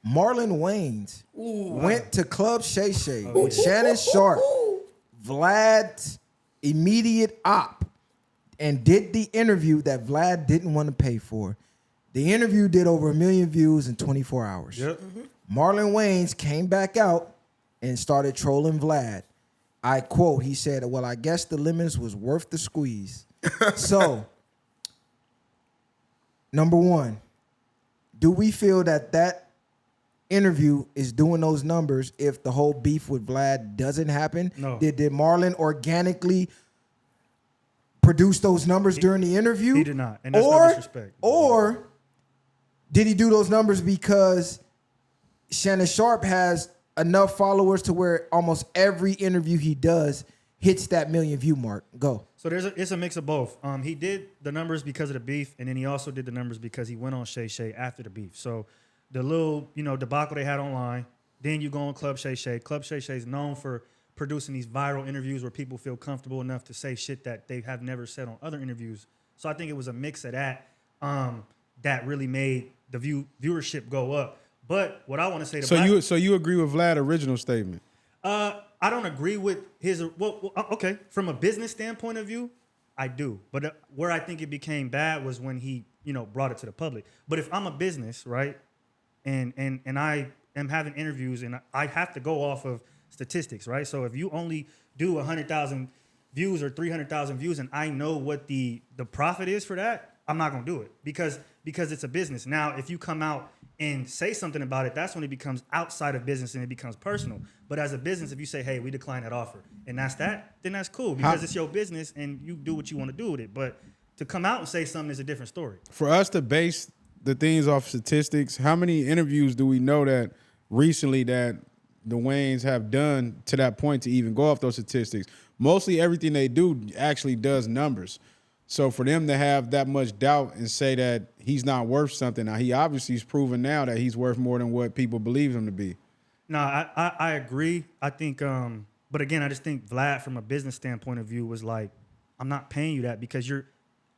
Marlon Wayans went to Club Shay Shay with Shannon Sharpe, Vlad's immediate op, and did the interview that Vlad didn't want to pay for. The interview did over 1 million views in 24 hours. Yep. Marlon Wayans came back out and started trolling Vlad. I quote, he said, well, I guess the lemons was worth the squeeze. So, number one, do we feel that interview is doing those numbers if the whole beef with Vlad doesn't happen? No. Did Marlon organically produce those numbers during the interview? He did not, and that's no disrespect. Or did he do those numbers because Shannon Sharpe has enough followers to where almost every interview he does hits that 1 million view mark? Go. So it's a mix of both. He did the numbers because of the beef, and then he also did the numbers because he went on Shay Shay after the beef. So the little, debacle they had online, then you go on Club Shay Shay. Club Shay Shay is known for producing these viral interviews where people feel comfortable enough to say shit that they have never said on other interviews. So I think it was a mix of that that really made the viewership go up. But what I want to say to So you agree with Vlad's original statement? I don't agree with his. Okay, from a business standpoint of view, I do. But where I think it became bad was when he, brought it to the public. But if I'm a business, right, and I am having interviews and I have to go off of statistics, right? So if you only do 100,000 views or 300,000 views, and I know what the profit is for that, I'm not gonna do it because it's a business. Now, if you come out and say something about it, that's when it becomes outside of business and it becomes personal. But as a business, if you say, hey, we decline that offer, and that's that, then that's cool because it's your business and you do what you want to do with it. But to come out and say something is a different story. For us to base the things off statistics, how many interviews do we know that recently that the Wayans have done to that point to even go off those statistics? Mostly everything they do actually does numbers. So for them to have that much doubt and say that he's not worth something, now he obviously is proven now that he's worth more than what people believe him to be. No, I agree. I think, but again, I just think Vlad, from a business standpoint of view, was like, I'm not paying you that because you're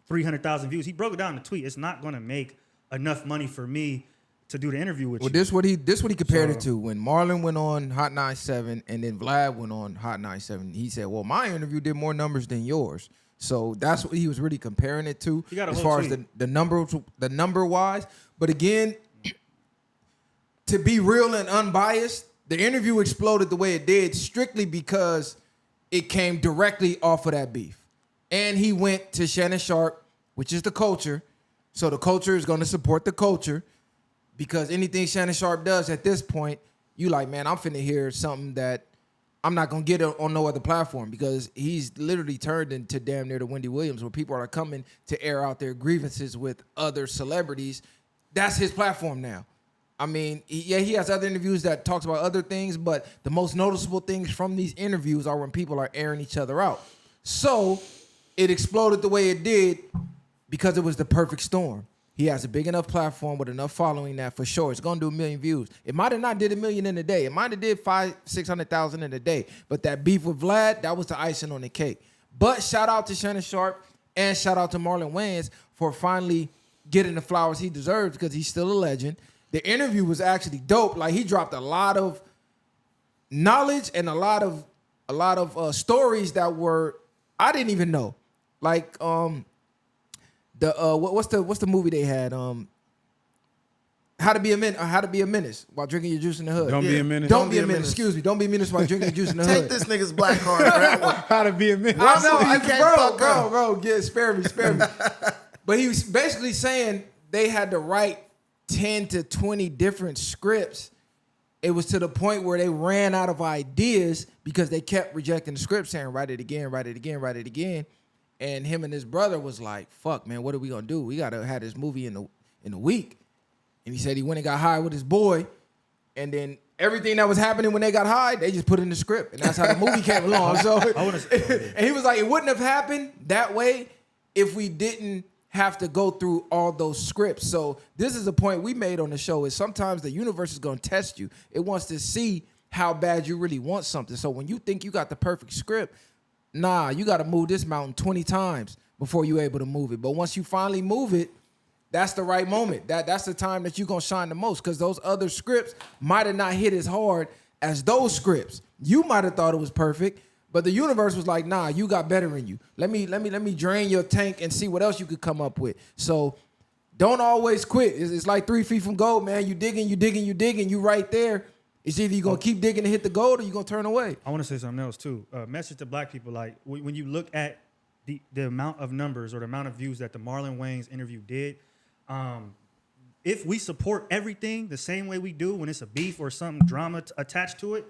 300,000 views. He broke it down in the tweet. It's not going to make enough money for me to do the interview with you. This what he compared it to when Marlon went on Hot 97 and then Vlad went on Hot 97. He said, well, my interview did more numbers than yours. So that's what he was really comparing it to as far as the number wise. But again, to be real and unbiased, the interview exploded the way it did strictly because it came directly off of that beef. And he went to Shannon Sharpe, which is the culture. So the culture is going to support the culture because anything Shannon Sharpe does at this point, you like, man, I'm finna hear something that I'm not going to get it on no other platform because he's literally turned into damn near the Wendy Williams where people are coming to air out their grievances with other celebrities. That's his platform now. I mean, he has other interviews that talks about other things, but the most noticeable things from these interviews are when people are airing each other out. So it exploded the way it did because it was the perfect storm. He has a big enough platform with enough following that for sure it's gonna do 1 million views. It might have not did 1 million in a day. It might have did 500,000-600,000 in a day. But that beef with Vlad, that was the icing on the cake. But shout out to Shannon Sharpe and shout out to Marlon Wayans for finally getting the flowers he deserves because he's still a legend. The interview was actually dope. Like he dropped a lot of knowledge and a lot of stories that were I didn't even know. Like what's the movie they had? How to be a menace while drinking your juice in the hood. Don't be a menace. Don't be a menace. Excuse me. Don't be a menace while drinking your juice in the hood. Take this nigga's black card for that one. How to be a menace. I know, You can't fuck up. bro. Spare me. But he was basically saying they had to write 10 to 20 different scripts. It was to the point where they ran out of ideas because they kept rejecting the script, saying write it again. And him and his brother was like, fuck, man, what are we gonna do? We gotta have this movie in a week. And he said he went and got high with his boy, and then everything that was happening when they got high, they just put in the script, and that's how the movie came along. So, and he was like, it wouldn't have happened that way if we didn't have to go through all those scripts. So this is a point we made on the show: is sometimes the universe is gonna test you. It wants to see how bad you really want something. So when you think you got the perfect script, nah, you got to move this mountain 20 times before you're able to move it. But once you finally move it, that's the right moment. That's the time that you're gonna shine the most, because those other scripts might have not hit as hard as those scripts. You might have thought it was perfect, but the universe was like, nah, you got better in you. Let me drain your tank and see what else you could come up with. So don't always quit. It's like 3 feet from gold, man. You digging, you right there. It's either you're going to keep digging to hit the gold or you're going to turn away. I want to say something else, too. Message to black people, like, when you look at the amount of numbers or the amount of views that the Marlon Wayans interview did, if we support everything the same way we do when it's a beef or some drama attached to it,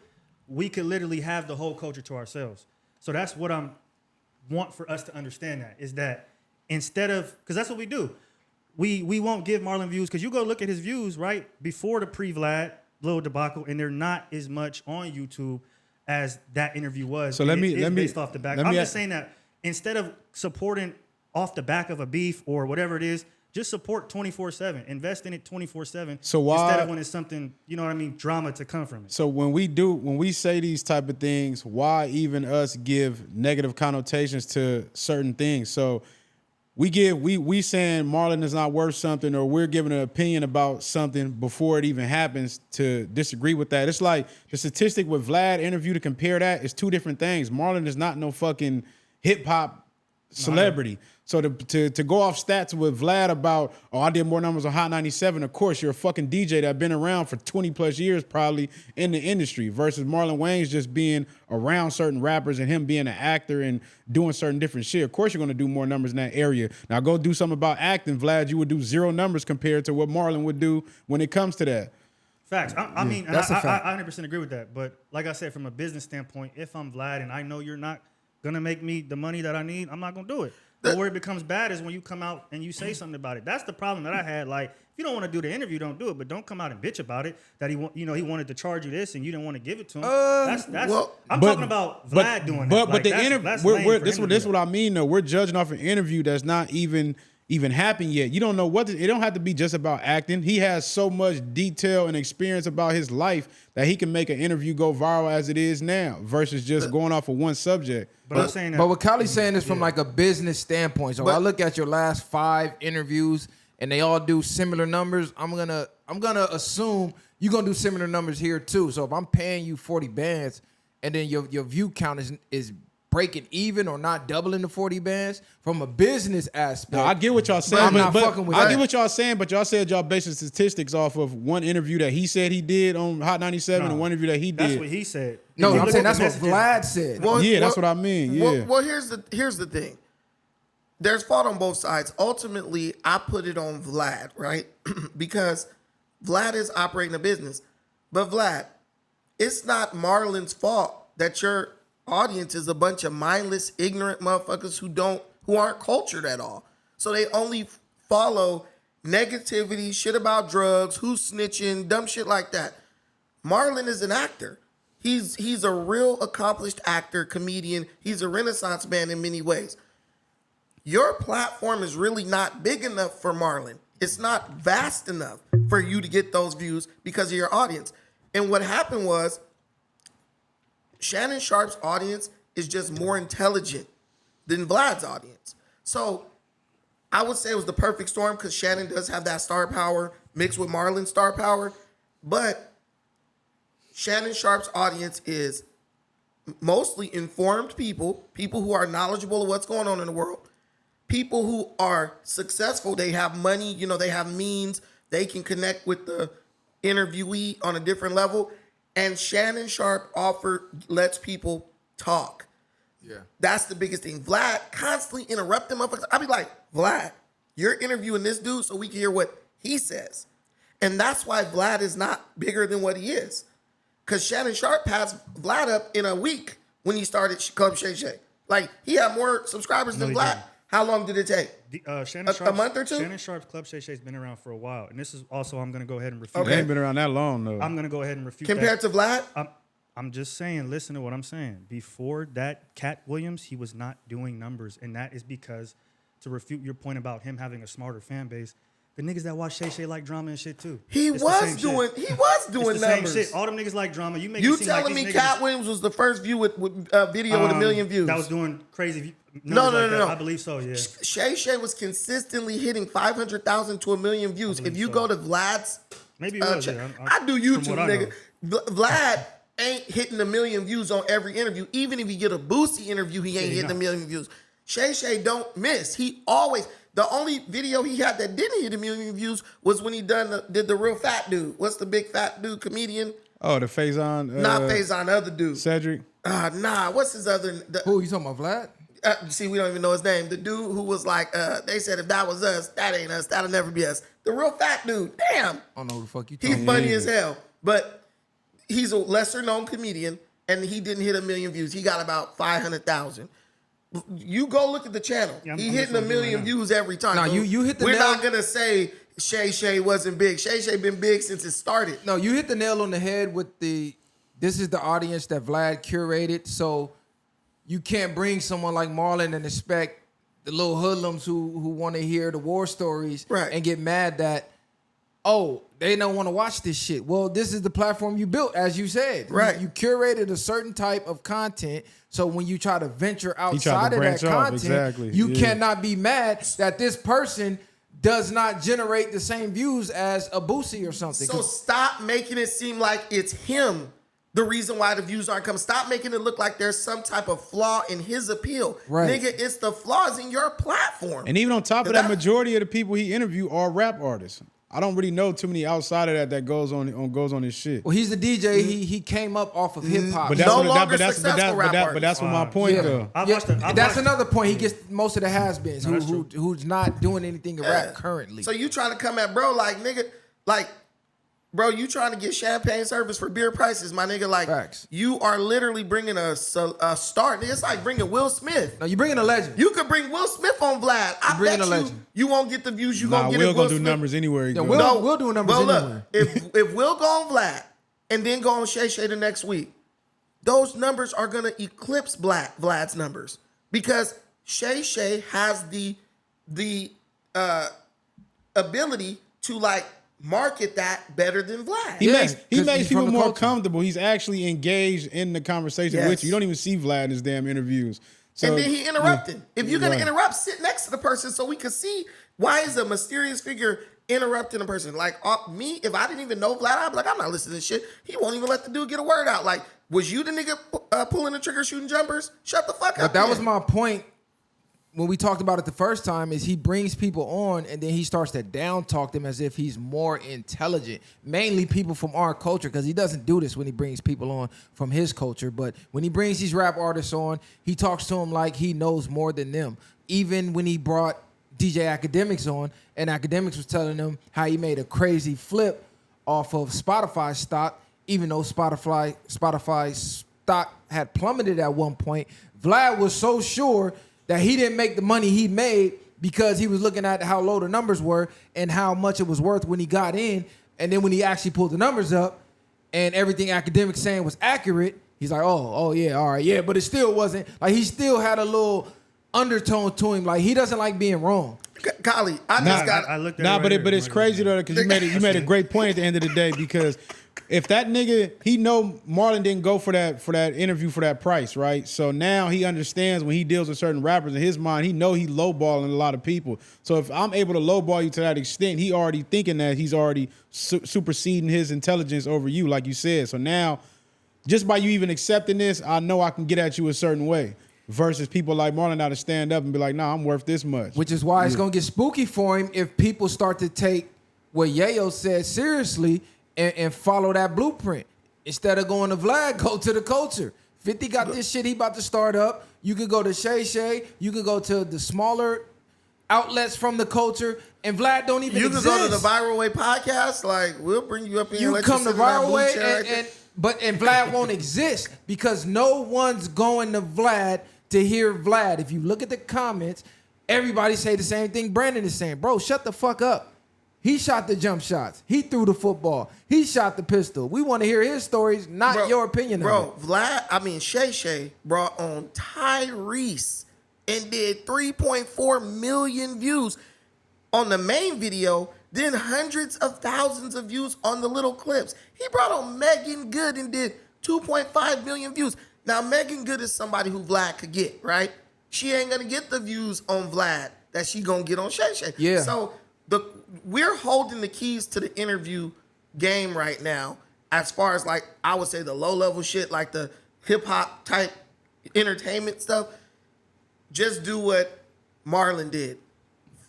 we could literally have the whole culture to ourselves. So that's what I want for us to understand, that is that instead of, because that's what we do. We won't give Marlon views, because you go look at his views, right, before the pre-Vlad little debacle, and they're not as much on YouTube as that interview was. So based off the back. I'm just saying that instead of supporting off the back of a beef or whatever it is, just support 24/7. Invest in it 24/7. So why, instead of when it's something, you know what I mean, drama to come from it. So when we say these type of things, why even us give negative connotations to certain things? So we saying Marlon is not worth something, or we're giving an opinion about something before it even happens to disagree with that. It's like the statistic with Vlad interview, to compare that is two different things. Marlon is not no fucking hip hop celebrity. So to go off stats with Vlad about, oh, I did more numbers on Hot 97. Of course, you're a fucking DJ that been around for 20 plus years probably in the industry, versus Marlon Wayans just being around certain rappers and him being an actor and doing certain different shit. Of course, you're going to do more numbers in that area. Now go do something about acting, Vlad. You would do 0 numbers compared to what Marlon would do when it comes to that. Facts. I mean, that's a fact. I 100% agree with that. But like I said, from a business standpoint, if I'm Vlad and I know you're not going to make me the money that I need, I'm not going to do it. But where it becomes bad is when you come out and you say something about it. That's the problem that I had. Like, if you don't want to do the interview, don't do it. But don't come out and bitch about it. That he wanted to charge you this and you didn't want to give it to him. I'm talking about Vlad doing that. But the interview, this is what I mean though. We're judging off an interview that's not even happened yet. You don't know it don't have to be just about acting. He has so much detail and experience about his life that he can make an interview go viral as it is now, versus just going off of one subject. But I'm saying that, but what Kylie's saying is from like a business standpoint. So I look at your last 5 interviews and they all do similar numbers. I'm gonna assume you're gonna do similar numbers here too. So if I'm paying you 40 bands and then your view count is breaking even or not doubling the 40 bands from a business aspect. No, I get what y'all saying. I'm not fucking with that. I get what y'all saying, but y'all said y'all basing statistics off of one interview that he said he did on Hot 97 and one interview that he did. That's what he said. No, I'm saying that's what Vlad said. That's what I mean. Yeah. Well, here's the thing. There's fault on both sides. Ultimately, I put it on Vlad, right? Because Vlad is operating a business. But Vlad, it's not Marlon's fault that your audience is a bunch of mindless, ignorant motherfuckers who aren't cultured at all. So they only follow negativity, shit about drugs, who's snitching, dumb shit like that. Marlon is an actor. He's a real accomplished actor, comedian. He's a Renaissance man in many ways. Your platform is really not big enough for Marlon. It's not vast enough for you to get those views because of your audience. And what happened was, Shannon Sharpe's audience is just more intelligent than Vlad's audience. So I would say it was the perfect storm because Shannon does have that star power mixed with Marlon's star power. But Shannon Sharpe's audience is mostly informed people who are knowledgeable of what's going on in the world, people who are successful. They have money, they have means. They can connect with the interviewee on a different level. And Shannon Sharpe lets people talk. Yeah. That's the biggest thing. Vlad constantly interrupt them. I'll be like, Vlad, you're interviewing this dude so we can hear what he says. And that's why Vlad is not bigger than what he is. Because Shannon Sharpe passed Vlad up in a week when he started Club Shay Shay. Like, he had more subscribers than Vlad. Didn't. How long did it take? A month or two? Shannon Sharpe's Club Shay Shay has been around for a while. And this is also, I'm going to go ahead and refute It ain't been around that long, though. I'm going to go ahead and refute Compared to Vlad? I'm just saying, listen to what I'm saying. Before that, Cat Williams, he was not doing numbers. And that is because, to refute your point about him having a smarter fan base, The niggas that watch Shay Shay like drama and shit too. He was doing it's the numbers. same shit. All them niggas like drama. You telling me Cat Williams was the first video with $1 million views? That was doing crazy. No. I believe so. Yeah. Shay Shay was consistently hitting 500,000 to 1 million views. If you go to Vlad's, maybe it was. I do YouTube, nigga. Vlad ain't hitting 1 million views on every interview. Even if you get a Boosie interview, he ain't hitting 1 million views. Shay Shay don't miss. He always. The only video he had that didn't hit 1 million views was when he did the real fat dude. What's the big fat dude comedian? Oh, the Faison. Not Faison, the other dude. Cedric. Nah. What's his other? Who you talking about, Vlad? See, we don't even know his name. The dude who was like, they said if that was us, that ain't us. That'll never be us. The real fat dude. Damn. I don't know who the fuck you talking about. He's funny as hell, but he's a lesser known comedian, and he didn't hit 1 million views. He got about 500,000. You go look at the channel. He hitting 1 million views every time. Now you hit the We're nail. not gonna say Shay Shay wasn't big. Shay Shay been big since it started. No, you hit the nail on the head with this is the audience that Vlad curated. So you can't bring someone like Marlon and expect the little hoodlums who want to hear the war stories and get mad that, oh, they don't want to watch this shit. Well, this is the platform you built, as you said. Right. You curated a certain type of content. So when you try to venture outside of that content, you cannot be mad that this person does not generate the same views as a Boosie or something. So stop making it seem like it's him the reason why the views aren't coming. Stop making it look like there's some type of flaw in his appeal. Right. Nigga, it's the flaws in your platform. And even on top of that, majority of the people he interviewed are rap artists. I don't really know too many outside of that goes on his shit. Well, he's the DJ. He came up off of hip hop. But that's what my point though. That's another point. He gets most of the has-beens who's not doing anything in rap currently. So you trying to come at bro like nigga like. Bro, you trying to get champagne service for beer prices, my nigga. Like, facts. You are literally bringing a star. It's like bringing Will Smith. No, you bringing a legend. You could bring Will Smith on Vlad. I bet you won't get the views you gonna get. Will gonna do numbers anywhere. We'll do numbers anywhere. If Will go on Vlad and then go on Shay Shay the next week, those numbers are gonna eclipse Vlad's numbers because Shay Shay has the ability to like market that better than Vlad. He makes people more comfortable. He's actually engaged in the conversation with you. You don't even see Vlad in his damn interviews. So, and then he interrupted. If you're gonna interrupt, sit next to the person so we can see why is a mysterious figure interrupting a person. Like me, if I didn't even know Vlad, I'd be like, I'm not listening to this shit. He won't even let the dude get a word out. Like, was you the nigga pulling the trigger, shooting jumpers? Shut the fuck up. But that was my point. When we talked about it the first time, is he brings people on and then he starts to down talk them as if he's more intelligent. Mainly people from our culture, because he doesn't do this when he brings people on from his culture. But when he brings these rap artists on, he talks to them like he knows more than them. Even when he brought DJ Akademiks on, and Akademiks was telling them how he made a crazy flip off of Spotify stock, even though Spotify stock had plummeted at one point. Vlad was so sure that he didn't make the money he made because he was looking at how low the numbers were and how much it was worth when he got in. And then when he actually pulled the numbers up and everything Akademiks saying was accurate, he's like, oh yeah, all right, yeah. But it still wasn't. Like, he still had a little undertone to him. Like, he doesn't like being wrong. Golly, I looked at it. But it's crazy though, because you made a great point at the end of the day, because if that nigga, he know Marlon didn't go for that interview for that price, right? So now he understands when he deals with certain rappers, in his mind, he know he lowballing a lot of people. So if I'm able to lowball you to that extent, he already thinking that he's already superseding his intelligence over you, like you said. So now, just by you even accepting this, I know I can get at you a certain way. Versus people like Marlon now to stand up and be like, nah, I'm worth this much. Which is why it's going to get spooky for him if people start to take what Yayo said seriously and follow that blueprint. Instead of going to Vlad, go to the culture. 50 got this shit he about to start up. You could go to Shay Shay. You could go to the smaller outlets from the culture. And Vlad don't even exist. You could go to the Viral Way podcast. Like, we'll bring you up here. You come to Viral Way and Vlad won't exist because no one's going to Vlad to hear Vlad. If you look at the comments, everybody say the same thing Brandon is saying. Bro, shut the fuck up. He shot the jump shots. He threw the football. He shot the pistol. We want to hear his stories, not your opinion of it. Shay Shay brought on Tyrese and did 3.4 million views. On the main video, then hundreds of thousands of views on the little clips. He brought on Megan Good and did 2.5 million views. Now, Megan Good is somebody who Vlad could get, right? She ain't gonna get the views on Vlad that she gonna get on Shay Shay. Yeah. So we're holding the keys to the interview game right now, as far as like I would say the low level shit, like the hip hop type entertainment stuff. Just do what Marlon did.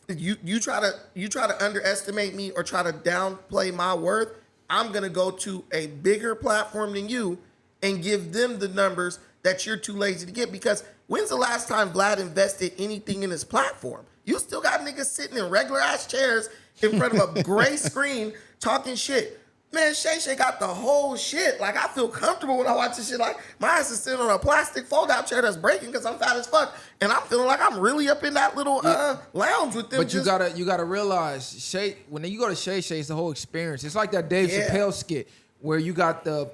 You try to underestimate me or try to downplay my worth, I'm gonna go to a bigger platform than you and give them the numbers that you're too lazy to get. Because when's the last time Vlad invested anything in his platform? You still got niggas sitting in regular ass chairs in front of a gray screen talking shit. Man, Shay Shay got the whole shit. Like, I feel comfortable when I watch this shit. Like, my ass is sitting on a plastic fold-out chair that's breaking because I'm fat as fuck. And I'm feeling like I'm really up in that little lounge with them. But you gotta realize, Shay, when you go to Shay Shay, it's the whole experience. It's like that Dave Chappelle skit where you got the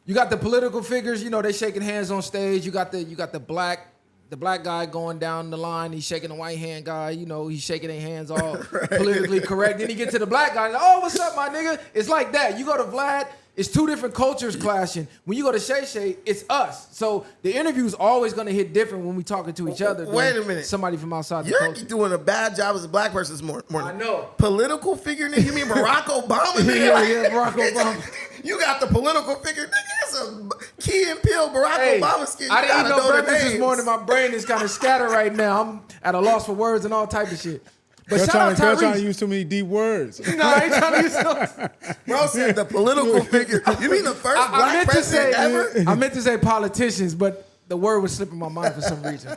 political figures. You know, they shaking hands on stage. You got the black guy going down the line. He's shaking the white hand guy. You know, he's shaking their hands all politically correct. Then he get to the black guy. Oh, what's up, my nigga? It's like that. You go to Vlad, it's two different cultures clashing. When you go to Shay Shay, it's us. So the interview's always going to hit different when we talking to each other. Wait a minute. Somebody from outside the You're culture. doing a bad job as a black person this morning. I know. Political figure, nigga? You mean Barack Obama? Nigga? Yeah, Barack Obama. You got the political figure. Nigga, it's a Key and Peele Barack Obama skin. I didn't eat no breakfast this morning. My brain is kind of scattered right now. I'm at a loss for words and all type of shit. But shout out trying to Tyrese. use too many deep words. No, I ain't trying to use no. Bro said the political figure. You mean the first black president ever? I meant to say politicians, but the word was slipping my mind for some reason.